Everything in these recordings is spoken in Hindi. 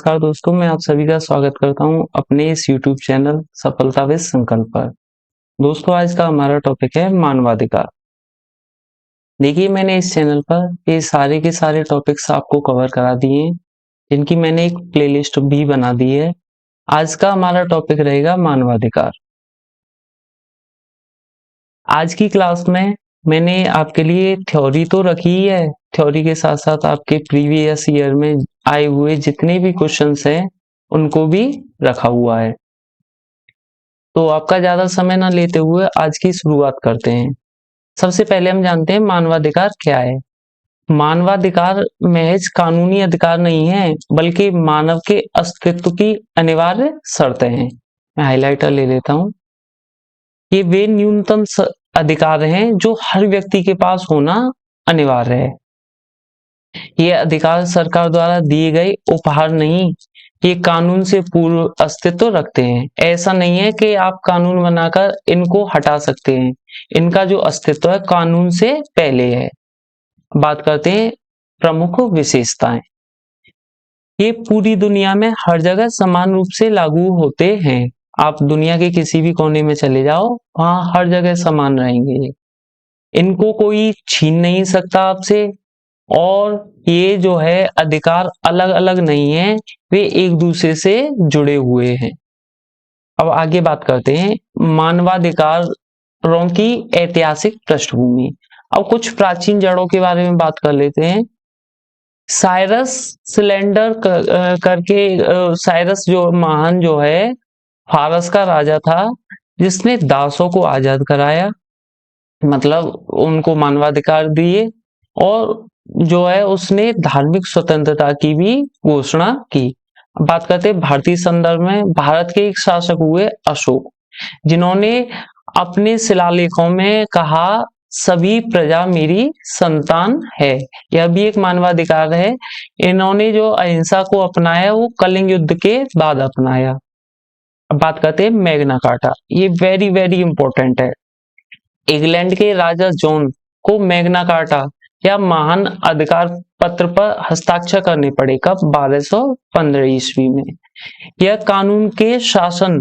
नमस्कार दोस्तों, मैं आप सभी का स्वागत करता हूं अपने इस YouTube चैनल सफलता विद संकल्प पर। दोस्तों, आज का हमारा टॉपिक है मानवाधिकार। देखिए, मैंने इस चैनल पर ये सारे के सारे टॉपिक्स आपको कवर करा दिए हैं, जिनकी मैंने एक प्लेलिस्ट भी बना दी है। आज का हमारा टॉपिक रहेगा मानवाधिकार। आज की क्लास में मैंने आपके लिए थ्योरी तो रखी ही है, थ्योरी के साथ साथ आपके प्रीवियस ईयर में आए हुए जितने भी क्वेश्चंस हैं उनको भी रखा हुआ है। तो आपका ज्यादा समय ना लेते हुए आज की शुरुआत करते हैं। सबसे पहले हम जानते हैं मानवाधिकार क्या है। मानवाधिकार महज कानूनी अधिकार नहीं है, बल्कि मानव के अस्तित्व की अनिवार्य शर्तें हैं। मैं हाइलाइटर ले लेता हूं। ये वे न्यूनतम अधिकार हैं जो हर व्यक्ति के पास होना अनिवार्य है। ये अधिकार सरकार द्वारा दिए गए उपहार नहीं, ये कानून से पूर्व अस्तित्व रखते हैं। ऐसा नहीं है कि आप कानून बनाकर इनको हटा सकते हैं। इनका जो अस्तित्व है कानून से पहले है। बात करते हैं प्रमुख विशेषताएं। ये पूरी दुनिया में हर जगह समान रूप से लागू होते हैं। आप दुनिया के किसी भी कोने में चले जाओ, वहां हर जगह समान रहेंगे। इनको कोई छीन नहीं सकता आपसे, और ये जो है अधिकार अलग अलग नहीं है, वे एक दूसरे से जुड़े हुए हैं। अब आगे बात करते हैं मानवाधिकारों की ऐतिहासिक पृष्ठभूमि। अब कुछ प्राचीन जड़ों के बारे में बात कर लेते हैं। साइरस सिलेंडर करके साइरस जो महान जो है फारस का राजा था, जिसने दासों को आजाद कराया, मतलब उनको मानवाधिकार दिए, और जो है उसने धार्मिक स्वतंत्रता की भी घोषणा की। बात करते हैं भारतीय संदर्भ में। भारत के एक शासक हुए अशोक, जिन्होंने अपने शिलालेखों में कहा सभी प्रजा मेरी संतान है। यह भी एक मानवाधिकार है। इन्होंने जो अहिंसा को अपनाया वो कलिंग युद्ध के बाद अपनाया। अब बात करते हैं मैग्ना कार्टा। ये वेरी वेरी इंपॉर्टेंट है। इंग्लैंड के राजा जॉन को मैग्ना कार्टा या महान अधिकार पत्र पर हस्ताक्षर करने पड़े। कब? 1215 ईस्वी में। यह कानून के शासन,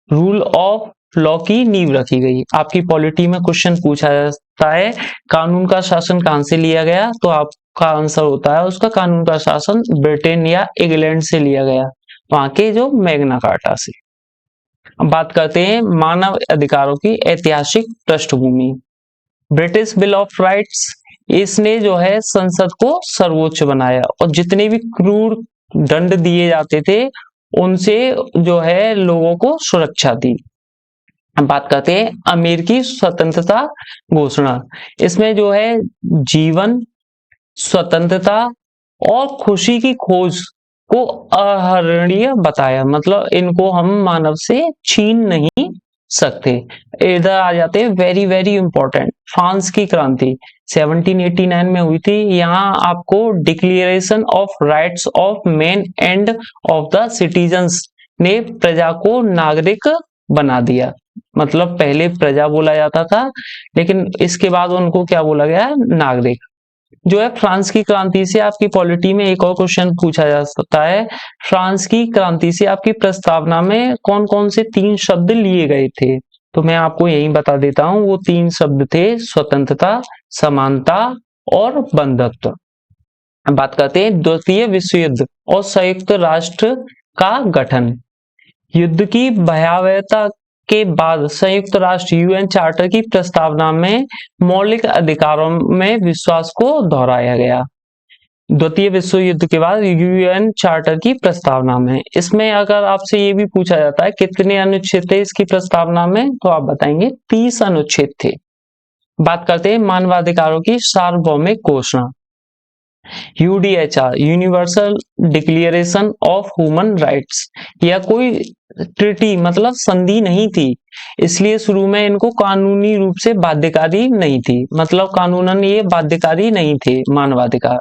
रूल ऑफ लॉ की नींव रखी गई। आपकी पॉलिटी में क्वेश्चन पूछा जाता है कानून का शासन कहां से लिया गया, तो आपका आंसर होता है उसका कानून का शासन ब्रिटेन या इंग्लैंड से लिया गया, वहां के जो मैग्ना कार्टा से। अब बात करते हैं मानव अधिकारों की ऐतिहासिक पृष्ठभूमि। ब्रिटिश बिल ऑफ राइट्स, इसने जो है संसद को सर्वोच्च बनाया, और जितने भी क्रूर दंड दिए जाते थे उनसे जो है लोगों को सुरक्षा दी। बात करते हैं अमेरिकी स्वतंत्रता घोषणा। इसमें जो है जीवन, स्वतंत्रता और खुशी की खोज को अहरणीय बताया, मतलब इनको हम मानव से छीन नहीं सकते। इधर आ जाते हैं वेरी वेरी इंपॉर्टेंट, फ्रांस की क्रांति 1789 में हुई थी। यहाँ आपको declaration of rights of man end of the citizens ने प्रजा को नागरिक बना दिया। मतलब पहले प्रजा बोला जाता था, लेकिन इसके बाद उनको क्या बोला गया? नागरिक। जो है फ्रांस की क्रांति से आपकी पॉलिटी में एक और क्वेश्चन पूछा जा सकता है। फ्रांस की क्रांति से आपकी प्रस्तावना में कौन कौन से 3 शब्द लिए गए थे? तो मैं आपको यही बता देता हूं, वो 3 शब्द थे स्वतंत्रता, समानता और बंधुत्व। बात करते हैं द्वितीय विश्व युद्ध और संयुक्त राष्ट्र का गठन। युद्ध की भयावहता के बाद संयुक्त राष्ट्र यूएन चार्टर की प्रस्तावना में मौलिक अधिकारों में विश्वास को दोहराया गया। द्वितीय विश्व युद्ध के बाद यूएन चार्टर की प्रस्तावना में, इसमें अगर आपसे ये भी पूछा जाता है कितने अनुच्छेद थे इसकी प्रस्तावना में, तो आप बताएंगे 30 अनुच्छेद थे। बात करते हैं मानवाधिकारों की सार्वभौमिक घोषणा। UDHR, universal declaration of human rights, यह कोई ट्रीटी मतलब संधि नहीं थी, इसलिए शुरू में इनको कानूनी रूप से बाध्यकारी नहीं थी, मतलब कानूनन ये बाध्यकारी नहीं थे मानवाधिकार।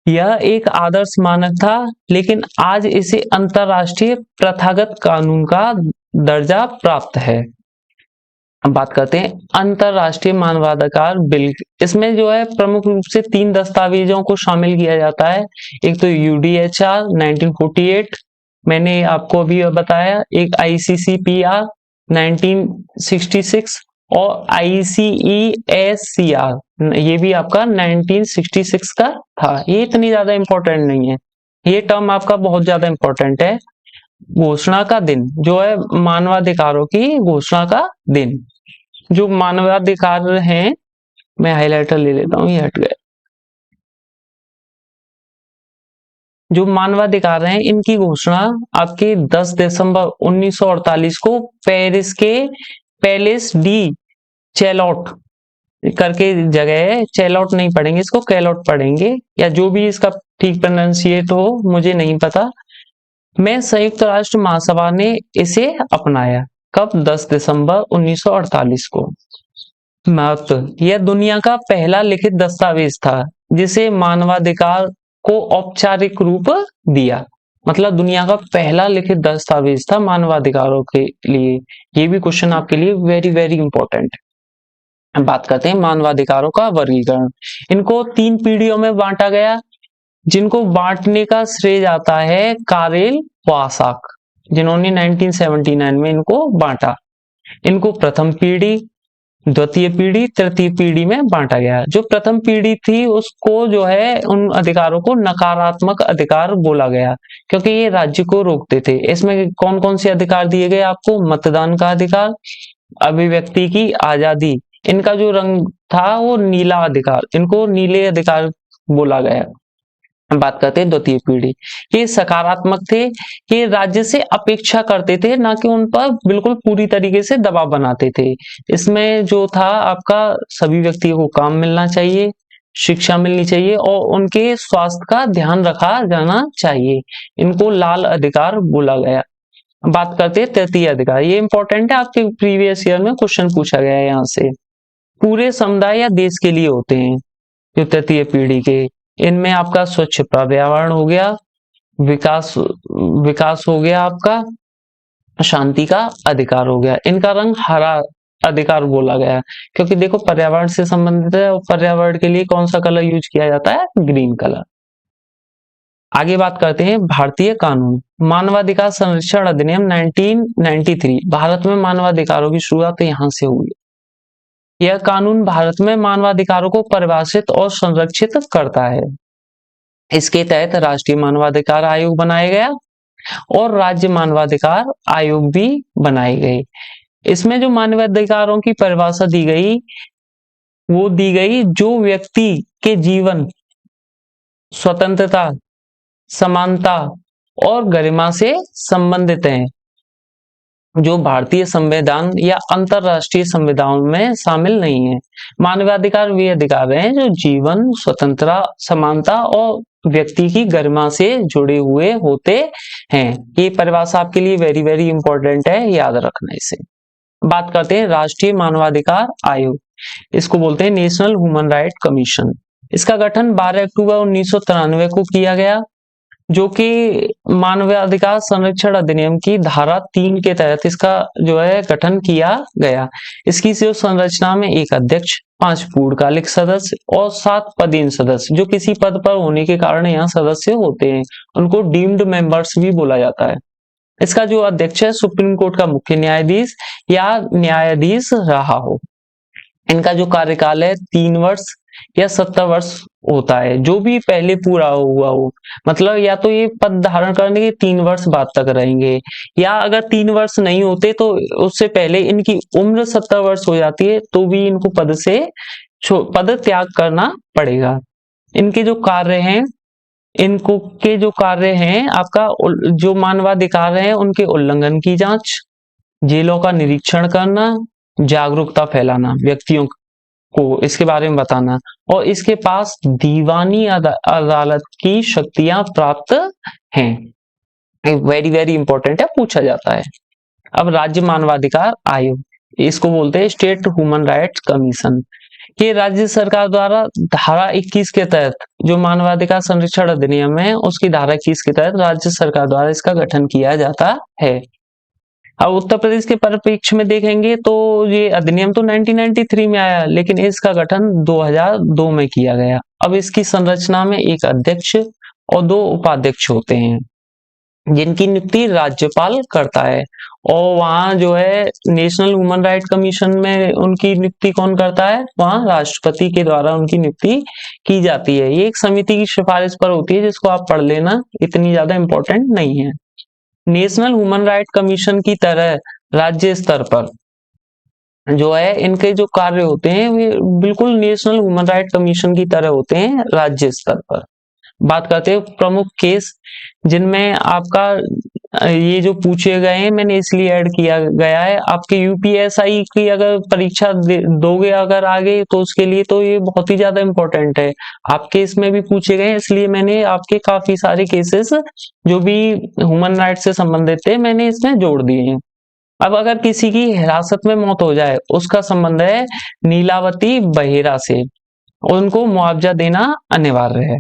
यह एक आदर्श मानक था, लेकिन आज इसे अंतरराष्ट्रीय प्रथागत कानून का दर्जा प्राप्त है। अब बात करते हैं अंतरराष्ट्रीय मानवाधिकार बिल इसमें जो है प्रमुख रूप से 3 दस्तावेजों को शामिल किया जाता है। एक तो यूडीएचआर 1948 मैंने आपको अभी बताया, एक आईसीसीपीआर 1966 और आईसीईएससीआर ये भी आपका 1966 का था। ये इतनी ज्यादा इंपॉर्टेंट नहीं है, ये टर्म आपका बहुत ज्यादा इंपॉर्टेंट है। घोषणा का दिन जो है मानवाधिकारों की घोषणा का दिन, जो मानवाधिकार हैं, मैं हाइलाइटर ले लेता हूं, ये हट गया। जो मानवाधिकार हैं इनकी घोषणा आपके 10 दिसंबर 1948 को पेरिस के पैलेस डी चैलॉट करके जगह है, चैलॉट नहीं पढ़ेंगे इसको, कैलॉट पढ़ेंगे, या जो भी इसका ठीक प्रोनाउंसिएट हो मुझे नहीं पता, में संयुक्त राष्ट्र महासभा ने इसे अपनाया। कब? 10 दिसंबर 1948 को। महत्व: यह दुनिया का पहला लिखित दस्तावेज था जिसे मानवाधिकार को औपचारिक रूप दिया। मतलब दुनिया का पहला लिखित दस्तावेज था मानवाधिकारों के लिए। ये भी क्वेश्चन आपके लिए वेरी वेरी इंपॉर्टेंट है। बात करते हैं मानवाधिकारों का वर्गीकरण। इनको 3 पीढ़ियों में बांटा गया, जिनको बांटने का श्रेय जाता है कारेल वासाक, जिन्होंने 1979 में इनको बांटा। इनको प्रथम पीढ़ी, द्वितीय पीढ़ी, तृतीय पीढ़ी में बांटा गया। जो प्रथम पीढ़ी थी उसको जो है उन अधिकारों को नकारात्मक अधिकार बोला गया, क्योंकि ये राज्य को रोकते थे। इसमें कौन कौन से अधिकार दिए गए आपको? मतदान का अधिकार, अभिव्यक्ति की आजादी, इनका जो रंग था वो नीला अधिकार, इनको नीले अधिकार बोला गया। बात करते हैं द्वितीय पीढ़ी। ये सकारात्मक थे, ये राज्य से अपेक्षा करते थे, ना कि उन पर बिल्कुल पूरी तरीके से दबाव बनाते थे। इसमें जो था आपका सभी व्यक्तियों को काम मिलना चाहिए, शिक्षा मिलनी चाहिए और उनके स्वास्थ्य का ध्यान रखा जाना चाहिए। इनको लाल अधिकार बोला गया। बात करते हैं तृतीय अधिकार। ये इंपॉर्टेंट है, आपके प्रीवियस ईयर में क्वेश्चन पूछा गया है यहाँ से। पूरे समुदाय या देश के लिए होते हैं जो तृतीय पीढ़ी के। इनमें आपका स्वच्छ पर्यावरण हो गया, विकास हो गया, आपका शांति का अधिकार हो गया। इनका रंग हरा अधिकार बोला गया, क्योंकि देखो पर्यावरण से संबंधित है और पर्यावरण के लिए कौन सा कलर यूज किया जाता है? Green colour. आगे बात करते हैं भारतीय कानून। मानवाधिकार संरक्षण अधिनियम 1993। भारत में मानवाधिकारों की शुरुआत यहाँ से हुई। यह कानून भारत में मानवाधिकारों को परिभाषित और संरक्षित करता है। इसके तहत राष्ट्रीय मानवाधिकार आयोग बनाया गया और राज्य मानवाधिकार आयोग भी बनाए गए। इसमें जो मानवाधिकारों की परिभाषा दी गई वो दी गई जो व्यक्ति के जीवन, स्वतंत्रता, समानता और गरिमा से संबंधित हैं, जो भारतीय संविधान या अंतरराष्ट्रीय संविधान में शामिल नहीं है। मानवाधिकार वे अधिकार हैं जो जीवन, स्वतंत्रता, समानता और व्यक्ति की गरिमा से जुड़े हुए होते हैं। ये परिभाषा आपके लिए वेरी वेरी इंपॉर्टेंट है, याद रखना इसे। बात करते हैं राष्ट्रीय मानवाधिकार आयोग। इसको बोलते हैं नेशनल ह्यूमन राइट कमीशन। इसका गठन 12 अक्टूबर 1993 को किया गया, जो कि मानवाधिकार संरक्षण अधिनियम की धारा 3 के तहत इसका जो है गठन किया गया। इसकी जो संरचना में एक अध्यक्ष, 5 पूर्णकालिक सदस्य और 7 पदीन सदस्य, जो किसी पद पर होने के कारण यहाँ सदस्य होते हैं, उनको डीम्ड मेंबर्स भी बोला जाता है। इसका जो अध्यक्ष है सुप्रीम कोर्ट का मुख्य न्यायाधीश या न्यायाधीश रहा हो। इनका जो कार्यकाल है 3 वर्ष या 70 वर्ष होता है, जो भी पहले पूरा हुआ हो। मतलब या तो ये पद धारण करने के 3 वर्ष बाद तक रहेंगे, या अगर 3 वर्ष नहीं होते तो उससे पहले इनकी उम्र 70 वर्ष हो जाती है तो भी इनको पद त्याग करना पड़ेगा। इनके जो कार्य हैं, इनको के जो कार्य हैं आपका जो मानवाधिकार है उनके उल्लंघन की जांच, जेलों का निरीक्षण करना, जागरूकता फैलाना, व्यक्तियों को इसके बारे में बताना, और इसके पास दीवानी अदालत की शक्तियां प्राप्त हैं। वेरी वेरी इंपॉर्टेंट है, पूछा जाता है। अब राज्य मानवाधिकार आयोग, इसको बोलते हैं स्टेट ह्यूमन राइट्स कमीशन। ये राज्य सरकार द्वारा धारा 21 के तहत, जो मानवाधिकार संरक्षण अधिनियम है उसकी धारा 21 के तहत राज्य सरकार द्वारा इसका गठन किया जाता है। अब उत्तर प्रदेश के परिप्रेक्ष्य में देखेंगे तो ये अधिनियम तो 1993 में आया, लेकिन इसका गठन 2002 में किया गया। अब इसकी संरचना में एक अध्यक्ष और 2 उपाध्यक्ष होते हैं, जिनकी नियुक्ति राज्यपाल करता है। और वहाँ जो है नेशनल ह्यूमन राइट कमीशन में उनकी नियुक्ति कौन करता है? वहाँ राष्ट्रपति के द्वारा उनकी नियुक्ति की जाती है। ये एक समिति की सिफारिश पर होती है, जिसको आप पढ़ लेना, इतनी ज्यादा इंपॉर्टेंट नहीं है। नेशनल ह्यूमन राइट कमीशन की तरह राज्य स्तर पर जो है इनके जो कार्य होते हैं वे बिल्कुल नेशनल ह्यूमन राइट कमीशन की तरह होते हैं राज्य स्तर पर। बात करते हैं प्रमुख केस जिनमें आपका ये जो पूछे गए हैं, मैंने इसलिए ऐड किया गया है। आपके यूपीएसआई की अगर परीक्षा दोगे अगर आगे, तो उसके लिए तो ये बहुत ही ज्यादा इंपॉर्टेंट है। आपके इसमें भी पूछे गए हैं, इसलिए मैंने आपके काफी सारे केसेस जो भी ह्यूमन राइट से संबंधित थे मैंने इसमें जोड़ दिए हैं। अब अगर किसी की हिरासत में मौत हो जाए, उसका संबंध है नीलावती बहेरा से, उनको मुआवजा देना अनिवार्य है।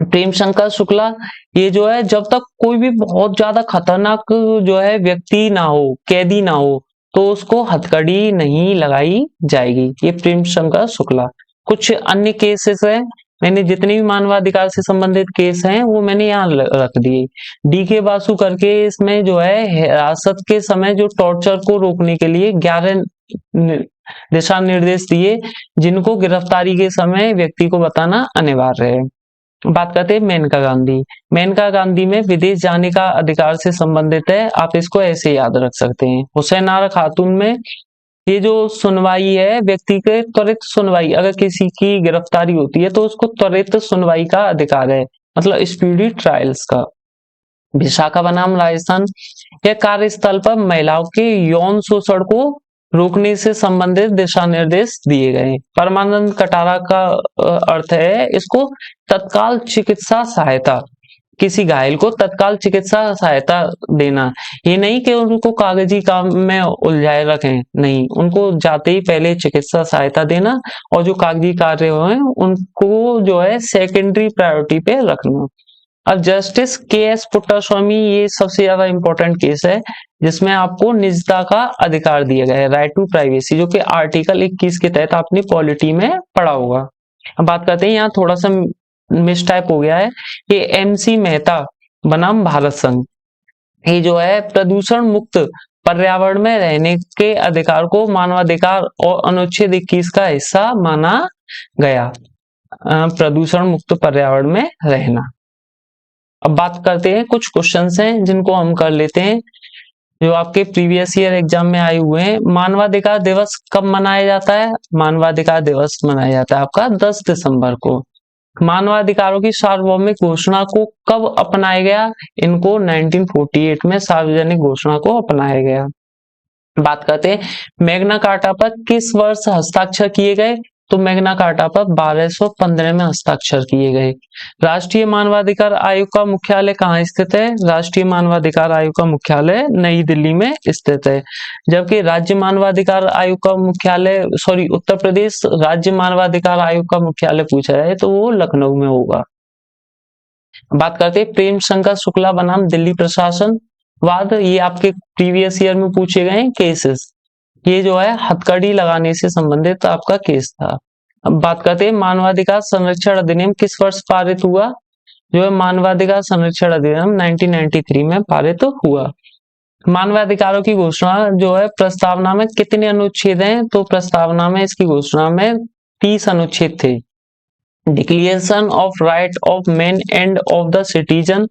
प्रेम शंकर शुक्ला, ये जो है जब तक कोई भी बहुत ज्यादा खतरनाक जो है व्यक्ति ना हो, कैदी ना हो, तो उसको हथकड़ी नहीं लगाई जाएगी। ये प्रेम शंकर शुक्ला। कुछ अन्य केसेस हैं, मैंने जितने भी मानवाधिकार से संबंधित केस हैं वो मैंने यहाँ रख दिए। डीके बासु करके इसमें जो है हिरासत के समय जो टॉर्चर को रोकने के लिए 11 दिशा निर्देश दिए, जिनको गिरफ्तारी के समय व्यक्ति को बताना अनिवार्य है। बात करते हैं मेनका गांधी। मेनका गांधी में विदेश जाने का अधिकार से संबंधित है, आप इसको ऐसे याद रख सकते हैं। हुसैन आरा खातून में ये जो सुनवाई है, व्यक्ति के त्वरित सुनवाई, अगर किसी की गिरफ्तारी होती है तो उसको त्वरित सुनवाई का अधिकार है, मतलब स्पीडी ट्रायल्स का। विशाखा बनाम राजस्थान, यह कार्यस्थल पर महिलाओं के यौन शोषण को रोकने से संबंधित दिशा निर्देश दिए गए। परमानंद कटारा का अर्थ है इसको तत्काल चिकित्सा सहायता, किसी घायल को तत्काल चिकित्सा सहायता देना। ये नहीं कि उनको कागजी काम में उलझाए रखें, नहीं, उनको जाते ही पहले चिकित्सा सहायता देना, और जो कागजी कार्य हैं उनको जो है सेकेंडरी प्रायोरिटी पे रखना। अब जस्टिस के.एस. पुट्टास्वामी, ये सबसे ज्यादा इंपॉर्टेंट केस है, जिसमें आपको निजता का अधिकार दिया गया है, राइट टू प्राइवेसी, जो कि आर्टिकल 21 के तहत आपने पॉलिटी में पढ़ा होगा। अब बात करते हैं, यहाँ थोड़ा सा मिसटाइप हो गया है, ये एमसी मेहता बनाम भारत संघ। ये जो है प्रदूषण मुक्त पर्यावरण में रहने के अधिकार को मानवाधिकार और अनुच्छेद 21 का हिस्सा माना गया। प्रदूषण मुक्त पर्यावरण में रहना। अब बात करते हैं, कुछ क्वेश्चंस हैं जिनको हम कर लेते हैं जो आपके प्रीवियस ईयर एग्जाम में आए हुए हैं। मानवाधिकार दिवस कब मनाया जाता है? मानवाधिकार दिवस मनाया जाता है आपका 10 दिसंबर को। मानवाधिकारों की सार्वभौमिक घोषणा को कब अपनाया गया? इनको 1948 में सार्वजनिक घोषणा को अपनाया गया। बात करते हैं, मैग्ना कार्टा पर किस वर्ष हस्ताक्षर किए गए? तो मैग्ना कार्टा पर 1215 में हस्ताक्षर किए गए। राष्ट्रीय मानवाधिकार आयोग का मुख्यालय कहाँ स्थित है? राष्ट्रीय मानवाधिकार आयोग का मुख्यालय नई दिल्ली में स्थित है। जबकि राज्य मानवाधिकार आयोग का मुख्यालय, उत्तर प्रदेश राज्य मानवाधिकार आयोग का मुख्यालय पूछा जाए तो वो लखनऊ में होगा। बात करते हैं, प्रेम शंकर शुक्ला बनाम दिल्ली प्रशासन वाद, ये आपके प्रीवियस ईयर में पूछे गए केसेस। ये जो है हथकड़ी लगाने से संबंधित आपका केस था। अब बात करते हैं, मानवाधिकार संरक्षण अधिनियम किस वर्ष पारित हुआ? जो है मानवाधिकार संरक्षण अधिनियम 1993 में पारित हुआ। मानवाधिकारों की घोषणा जो है प्रस्तावना में कितने अनुच्छेद हैं? तो प्रस्तावना में इसकी घोषणा में 30 अनुच्छेद थे। Declaration of right of man end of the citizen,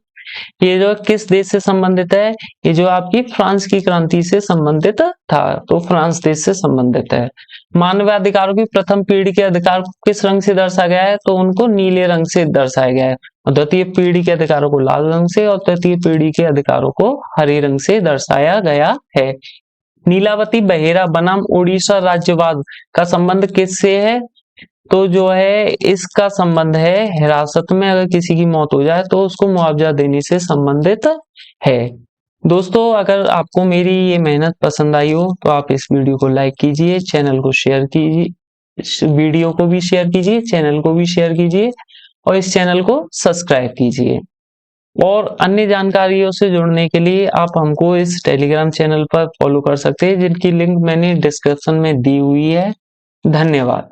ये जो किस देश से संबंधित है? ये जो आपकी फ्रांस की क्रांति से संबंधित था, तो फ्रांस देश से संबंधित है। मानवाधिकारों की प्रथम पीढ़ी के अधिकार को किस रंग से दर्शाया गया है? तो उनको नीले रंग से दर्शाया गया है। और द्वितीय पीढ़ी के अधिकारों को लाल रंग से और तृतीय पीढ़ी के अधिकारों को हरे रंग से दर्शाया गया है। नीलावती बहेरा बनाम उड़ीसा राज्यवाद का संबंध किससे है? तो जो है इसका संबंध है हिरासत में अगर किसी की मौत हो जाए तो उसको मुआवजा देने से संबंधित है। दोस्तों, अगर आपको मेरी ये मेहनत पसंद आई हो तो आप इस वीडियो को लाइक कीजिए, चैनल को शेयर कीजिए, वीडियो को भी शेयर कीजिए, चैनल को भी शेयर कीजिए और इस चैनल को सब्सक्राइब कीजिए। और अन्य जानकारियों से जुड़ने के लिए आप हमको इस टेलीग्राम चैनल पर फॉलो कर सकते हैं, जिनकी लिंक मैंने डिस्क्रिप्शन में दी हुई है। धन्यवाद।